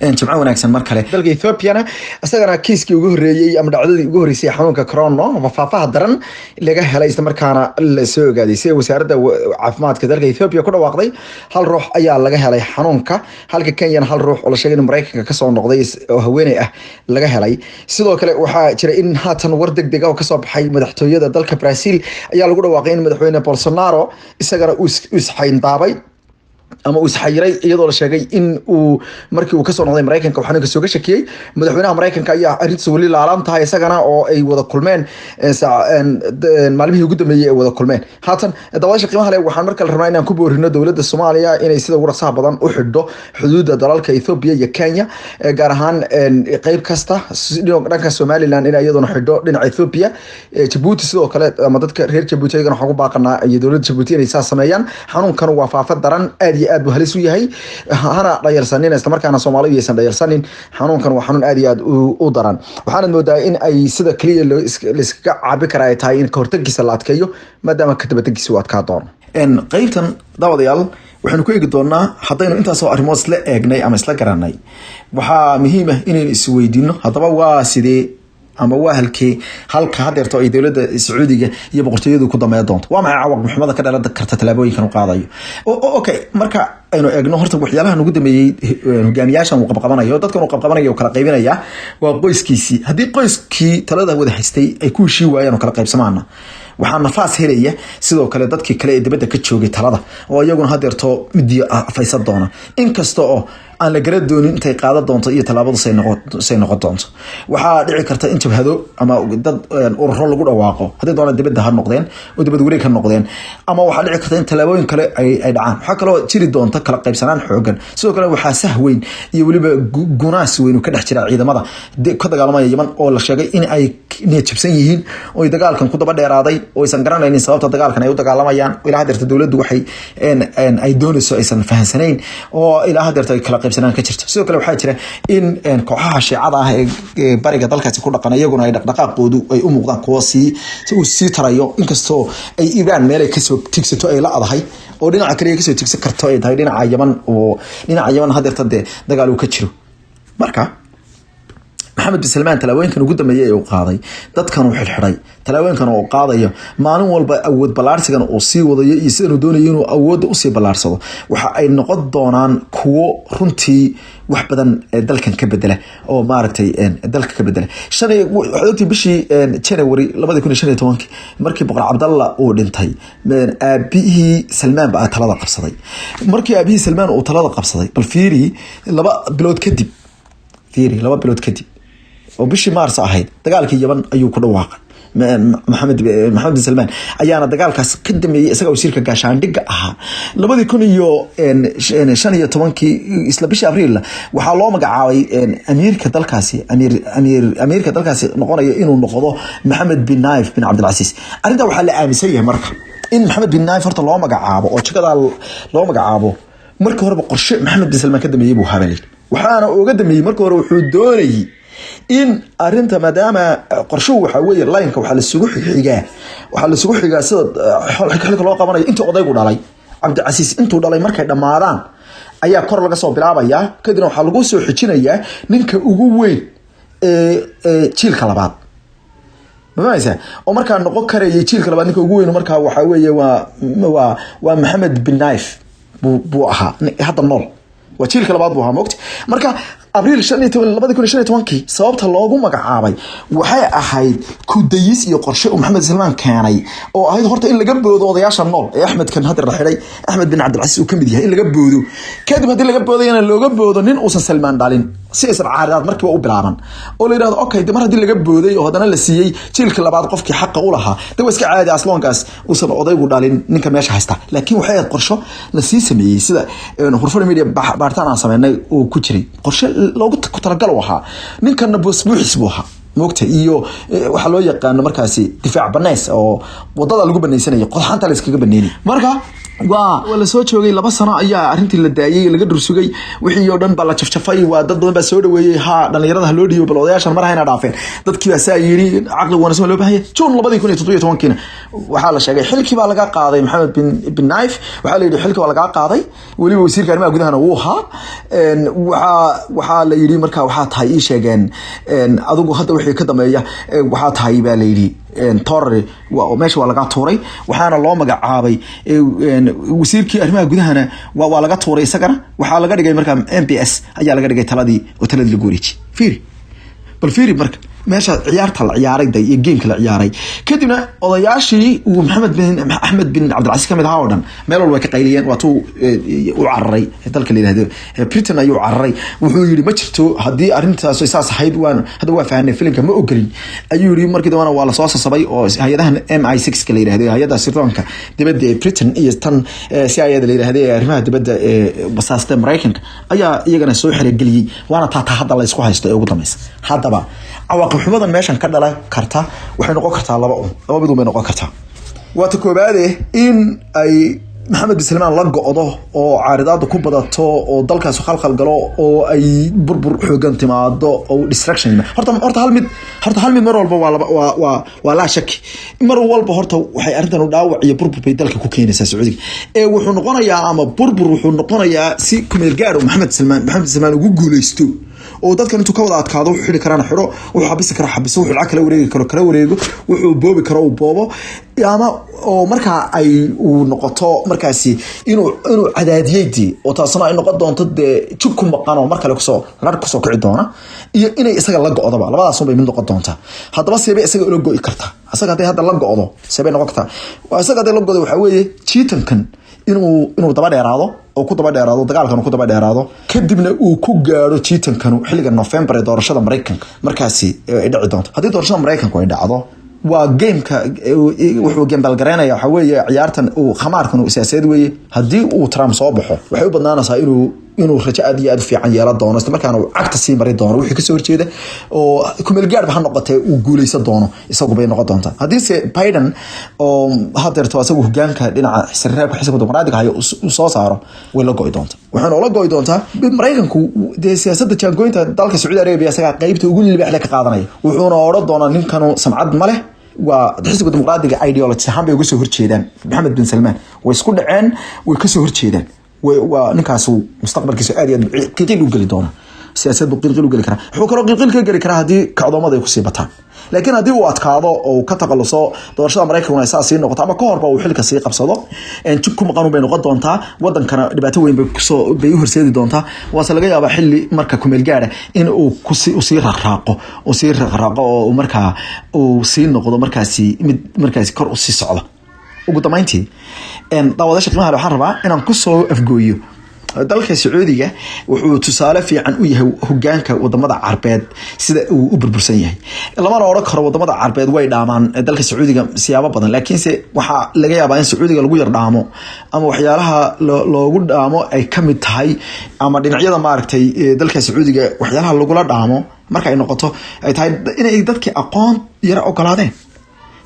jimco wanaagsan mar kale dalka Ethiopia asagana kiiskii ugu horeeyay ama dhacdadii ugu horeysay xanuunka corona ama faafaha daran laga helay isla markaana la soo ogaaday si wasaaradda caafimaadka dalka Ethiopia ku dhawaaqday hal ruux ayaa laga helay xanuunka halka Kenya hal ruux oo la sheegay in Mareykanka ka soo noqday oo haweeney ah laga helay sidoo kale waxaa jira in haatan war degdeg ah oo ka soo baxay madaxtooyada dalka Brazil ayaa lagu dhawaaqay in madaxweyne Bolsonaro isagana uu isxayndaabay ama uu isxayiray iyadoo la sheegay in uu markii uu ka soo noqday Mareykanka waxaana ka soo shakiyay madaxweynaha Mareykanka ayaa arintiisa wali laalaan tahay isagana oo ay wada kulmeen maalmihii ugu dambeeyay ay wada kulmeen haatan daawasha qiimaha leh waxaan markaa rabnaa inaan ku boorino dawladda Soomaaliya inay sida ugu rasaha badan u xidho xuduudda dalalka Ethiopia iyo Kenya gaar ahaan qayb kasta dhanka Somaliland in iyaduna xidho dhinaca Ethiopia Djibouti sidoo kale ama dadka reer Djibouti ayagana waxa ku baaqanaa iyo dawladda Djibouti inay sameeyaan xanuunkan waa faafa daran aad buu halis u yahay hana dhayalsanin isla markaana Soomaaliya aysan dhayalsanin xanuunkan waa xanuun aad u daran waxaan moodaa in ay sida kaliya la iska caabi karaa ay tahay in ka hortaggiisa la adkeeyo maadaama ka tabatagiisa uu adkaa doono qaybtan daawadayaal waxaanu ku eegi doonaa haddaynu intaasoo arrimood isla eegnay ama isla garanay waxaa muhiim ah inaynu isweydiino haddaba waa sidee ama waa halka hadeerto ay dawladda Sacuudiga iyo boqortooyadu ku dameeyo doonto waa maxay cawaq maxkamada ka dhalada karta talaabooyinkan u qaadayo okay marka aynu eegno horta waxyaalaha ugu dameeyay hogaamiyaashan uu qabqabanayo dadkan uu qabqabanayo oo kala qaybinaya waa qoyskiisii hadii qoyskii talada wada haystay ay ku heshii waayeen oo kala qaybsamaana waxaa nafaas helaya sidoo kale dadkii kale ee dibadda ka joogay talada oo iyaguna hadeerto midii afaysan doona inkasta oo aan la garan doonin intay qaadan doonto iyo talaabadu say noqon doonto waxaa dhici karta in jabhado ama dad ururo lagu dhawaaqo hadii doona dibadda ha noqdeen oo dibad wareeg ka noqdeen ama waxaa dhici karta in talaabooyin kale ay dhacaan waxaa kaloo jiri doonta kala qaybsanaan xoogan sidoo kale waxaa sahweyn iyo waliba gunaas weyn ka dhex jira ciidamada ka dagaalamaya Yemen oo la sheegay in ay niyad jabsan yihiin oo dagaalkan ku daba dheeraaday oo aysan garanaynin sababta dagaalkan ay u dagaalamayaan ilaa hadeerta dawladdu waxay ay doonayso aysan fahansanayn oo ilaa hadeerta ay kala qaybsanaan ka jirto sidoo kale waxaa jira in kooxaha shiicada ah ee bariga dalkaasi ku dhaqan iyaguna ay dhaqdhaqaaqoodu ay u muuqdaan kuwa si tarayo inkastoo ay Iran meel ay ka soo tigsato ay la adahay oo dhinaca kale ka soo tigsan karto ay tahay dhinaca Yemen hadeerta dagaal uu ka jiro marka Maxamed bin Salman talaabooyinkan ugu dambeeyay uu qaaday dadkan uu xilxiray talaabooyinkan uu qaadayo maalin walba awood balaarsigan uu sii wadayo iyo sidoo doonayo inuu awood u sii balaarsado waxa ay noqon doonaan kuwo runtii wax badan dalkan ka bedela oo maaragtay dalka ka bedela waxay bishii January 2015 markii boqor Cabdalla uu dhintay aabihii Salman baa talada qabsaday markii aabihii Salman uu talada qabsaday bal fiiri laba bilood kadib oo bishii Maars ahayd dagaalkii Yemen ayuu ku dhawaaqay Maxamed bin Salman ayaana dagaalkaas ka dambeeyay isaga wasiirka gaashaandhigga ahaa 2015 isla bishii Abriil waxaa loo magacaabay amiirka dalkaasi noqonayo inuu noqdo Maxamed bin Naif bin Abdul Aziz arinta waxaa la aaminsan yahay marka in Maxamed bin Naif horta loo magacaabo oo jagada loo magacaabo markii hore qorshe Maxamed bin Salman ka dambeeyay buu habalay waxaana uga dambeeyay markii hore wuxuu doonayay in arinta maadaama qorshuhu waxa weeye line-ka waxa la sugu xigaa sida xilka loo qabanayo inta odaygu dhalay Abdul Aziz intuu dhalay markay dhamaadaan ayaa kor laga soo bilaabaya kadibna waxa lagu soo xijinayaa ninka ugu weyn ee jiilka labaad maaysa oo markaa noqon karayay jiilka labaad ninka ugu weyn markaa waxa weeye waa Maxamed bin Naif buu ahaa hadda nool waa jiilka labaad buu ahaa moogta marka Abriil 2015 sababta loogu magacaabay waxay ahayd ku dayis iyo qorshe uu Maxamed Salman keenay oo ahayd horta in laga boodo odayaasha nool ee Ahmed kan hadda raxilay Ahmed bin Abdul Aziz uu kamid yahay in laga boodo kadib hadii laga boodayna looga boodo nin uusan Salman dhalin si aysan caarad markii uu bilaaban oo la yiraahdo okay mar hadii laga booday oo hadana la siiyay jiilka labaad qofkii xaq u lahaa iska caadi asloonkaas uusan odaygu dhalin ninka meesha haysta laakiin waxay qorsho la sii sameeyay sida hurfada media baartaan aan sameynay oo ku jiray qorshe loogu talagal waxa ninkan buuxis buu ahaa moogta iyo waxa loo yaqaan markaasi difaac banays oo wadada lagu baneysanayo qodxanta la iskaga baneeyay marka ولا soo joogay 2 sano ayaa arintii la daayay laga dhursugay wixii oo dhan baa la jafjafay waa dad badan baa soo dhaweeyay ha dhalinyarada loo dhiyo baloodayaashan mar hayna dhaafeen dadkii baa saa yiri aqli wanaagsan loo baahay June 2017 waxa la sheegay xilkii baa laga qaaday Maxamed bin Naif waxa la yiri xilkii waa laga qaaday waliba wasiirka arrimaha gudaha uu waxa la yiri marka waxa tahay ii sheegeen adigu hadda wixii ka dameeya waxa tahay baa la yiri torre meesha waa laga tuuray waxaana loo magacaabay wasiirkii arrimaha gudahana waa laga tuuray isagana waxa laga dhigay marka MPS ayaa laga dhigay taladii lagu wareejiyay fiiri marka meesha ciyaarta la ciyaaray iyo geemka la ciyaaray kadibna odayaashii uu Ahmed bin Abdulaziz kamid ahaa oo dhan meel walba ka qayliyeen waa tuu u cararay dalka leeyahay Britain ayuu cararay wuxuu yiri ma jirto hadii arintaas ay saas ahayd waan hada waa fahanay filimka ma ogolin ayuu yiri markii dambana waa la soo sasabay oo hay'adahan MI6 ka leeyahay hay'ada sirdoonka dibadda ee Britain iyo tan CIA da leeyahay arrimaha dibadda ee basaasta Mareykanka ayaa iyagana soo xirigeliyay waana taa hadda la isku haysto ee ugu dambeysay hadaba awaqo xumadan meeshan ka dhala karta waxay noqon kartaa laba mid bay noqon kartaa waata koobaade in ay Maxamed bin Salman la go'do oo caaridaad ku badato oo dalkaas khalkhal galo oo ay burbur xoogan timaado oo distraction horta hal mid mar walba waa la shaki mar walba horta waxay arintan u dhaawac iyo burbur bay dalka ku keenaysaa Sacuudiga wuxuu noqonayaa ama burbur wuxuu noqonayaa si kumeel gaar Maxamed bin Salman ugu guuleysto oo dadkan intuu ka wada adkaado wuxuu xiri karaan xiro wuxuu xabisi karaa xabiso wuxuu lacag kala wareego wuxuu boobi karo boobo ama oo marka ay uu noqoto markaasi inuu cadaadiyay oo taasna ay noqon doonto jubku maqano marka la kusoo kici doona iyo inay isaga la go'daba labadaas bay mid noqon doonta hadaba seebay isaga la go'i kartaa asaga haday hadda la go'do seebay noqon kartaa asaga haday la go'do waxa weeye jiitankan inuu daba dheeraado oo ku daba dheeraado dagaalkan ku daba dheeraado kadibna uu ku gaaro jiitankan xilliga November ee doorashada Mareykanka markaasi ay dhici doonto hadii doorashada Mareykanka ay dhacdo waa gameka wuxuu gambal gareynaya waxa weeye ciyaartan uu khamaarkan uu siyaasadeed weeye hadii uu Trump soo baxo waxay u badnaanaysaa inuu rajo aad iyo aad u fiican yeelan doono isla markaana uu cagta sii mari doono wixii ka soo horjeeda oo kumeel gaar ba noqotay uu guuleysan doono isagu bay noqon doontaa hadii se Biden oo hadeerto asagu hogaanka dhinaca xisbiga xisbiga dimuqraadiga ah uu soo saaro way la go'ay doontaa waxaana la go'ay doontaa Mareykanku siyaasadda jaangoynta dalka Saudi Arabia isaga qaybta ugu libaax ka qaadanaya wuxuuna oran doonaa ninkan samcad ma leh waa xisbiga dimuqraadiga ideology ahaan bay uga soo horjeedaan Maxamed bin Salman way isku dhaceen way ka soo horjeedaan ninkaas mustaqbalkiisa aad iyo aad qiiqil u gali doona siyaasaddu qiiqil u gali kara wuxuu kaloo qiiqil ka gali kara hadii kacdoomada ay ku sii bataan laakiin hadii uu adkaado oo ka taqaluso doorashada Mareykanka ay saasi noqoto ama ka horba uu xilka sii qabsado jubku maqan bay noqon doontaa wadankana dhibaato weyn bay u horseedi doontaa waase laga yaabaa xilli marka kumeel gaara in uu sii raqraaqo oo markaa uu sii noqdo markaasi kor u sii socdo ugu dambeyntii daawadayaasha qiimaha waxaan rabaa inaan ku soo afgooyo dalka Sacuudiga wuxuu tusaale fiican u yahay hogaanka wadamada Carbeed sida uu u burbursan yahay lama oran karo wadamada Carbeed way dhaamaan dalka Sacuudiga siyaabo badan laakiin waxa laga yaabaa in Sacuudiga lagu yar dhaamo ama waxyaalaha loogu dhaamo ay kamid tahay ama dhinacyada maaragtay dalka Sacuudiga waxyaalaha lagu la dhaamo marka ay noqoto ay tahay inay dadkii aqoon yar ogolaadeen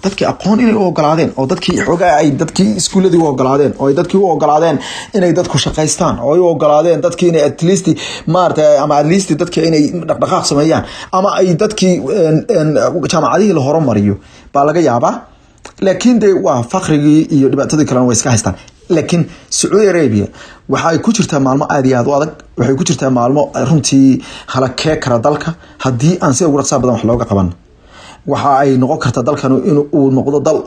dadkii aqoon inay u ogolaadeen oo dadkii xogaa ay dadkii iskuuladii u ogolaadeen oo ay dadkii u ogolaadeen inay dadku shaqaystaan oo ay u ogolaadeen dadkii inay at least dadkii inay dhaqdhaqaaq sameeyaan ama ay dadkii jaamacadihii la horumariyo baa laga yaabaa laakiin waa faqrigii iyo dhibaatadii kale way iska haystaan laakiin Saudi Arabia waxay ku jirtaa maalmo aad iyo aad u adag waxay ku jirtaa maalmo runtii halakee kara dalka hadii aan si ugu raqsa badan wax looga qaban waxa ay noqon kartaa dalkan inuu noqdo dal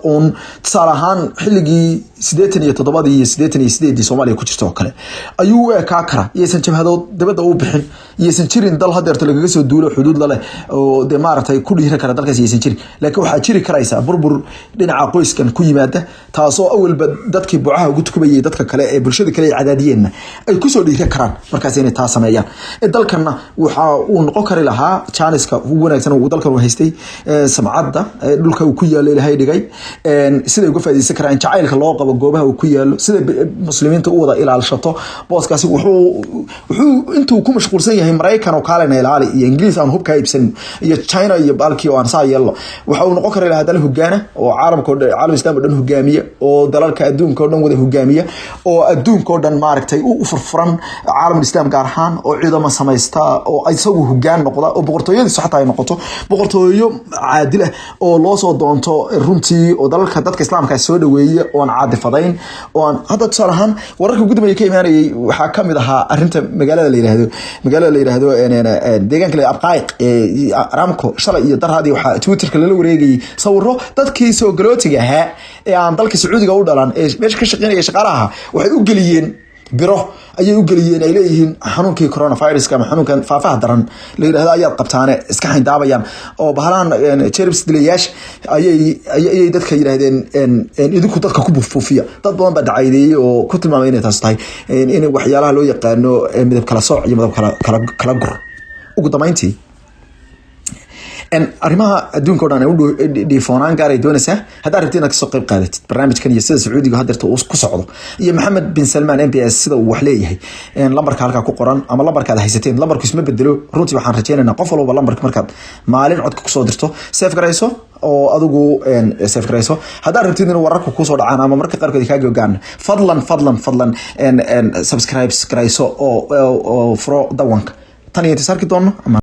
tusaale ahaan xilligii 87 iyo 88 Soomaaliya ku jirto oo kale ayuu ka kara yeesan jabhado dibadda u bixin yeesan jirin dal hadeerta lagaga soo duulo xuduud la leh oo maaragtay ku dhiiri kara dalkaas yeesan jirin laakiin waxa jiri karaysa burbur dhinaca qoyskan ku yimaada taasoo awalba dadkii buucaha ugu tukubayay dadka kale ee bulshada kale cadaadiyeen ay ku soo dhiiri karaan markaas inay taas sameeyaan dalkana waxa uu noqon kari lahaa Chaniska ugu wanaagsan oo dalkan uu haystay samcadda dhulka uu ku yaalo Ilaahay dhigay sida uga faa'iideysan karaan jacaylka loo qabo goobaha uu ku yaalo sida muslimiinta u wada ilaalshato booskaasi wuxuu intuu ku mashquulsan yahay Mareykan oo kaalena ilaali iyo Ingiriis aan hubka iibsan iyo China iyo balki oo aan saa yeelo waxa uu noqon karaa hadal hogaana oo caalamka islaamka dhan hogaamiya oo dalalka adduunka oo dhan wada hogaamiya oo adduunka oo dhan maaragtay u furfuran caalamka islaamka gaar ahaan oo ciidamo samaysta oo isagu hogaan noqda oo boqortooyadiisu xataa ay noqoto boqortooyo caadil ah oo loo soo doonto runtii oo dalalka dadka islaamka soo dhaweeyay oo aan caadifadayn oo aan hadda tusaalahan wararka ugu dambeeyay ka imaanayay waxa kamid ahaa arinta magaalada la yiraahdo deegaanka la Abqaiq Aramco shalay iyo darhadii waxa Twitterka la wareegay sawiro dadkii soo galootiga ahaa ee aan dalka Sacuudiga u dhalan ee meesha ka shaqeynaya shaqaalaha waxay u galiyeen biro ayay u galiyeen ay leeyihiin xanuunkii coronavirus ama xanuunkan faafaha daran la yiraahdo ayaa qabtaane iska xindaabayaan oo bahalaan cherubs dilayash ayay dadka yiraahdeen idinku dadka ku buufiya dad badan baa dhacayday oo ku tilmaamay inay taas tahay in waxyaalaha loo yaqaano midab kala sooc iyo midab kala gur ugu dambeyntii arrimaha adduunka oo dhan ay dhiifoonaan gaar ay doonaysaa hadda rabtiin ka soo qayb qaadatid barnaamijkan iyo sida Sacuudiga hadeerta uu ku socdo iyo Maxamed bin Salman MBS sida uu wax leeyahay lambarka halka ku qoran ama lambarka aad haysateen lambarku isma bedelo runtii waxaan rajaynaynaa qof walba lambarka markaad maalin codka ku soo dirto save garayso oo adigu save garayso hadda rabtiin in wararku ku soo dhacaan ama marka qaarkood ka gogaan fadlan subscribe garayso oo furo dawanka tan iyo inta sarki doono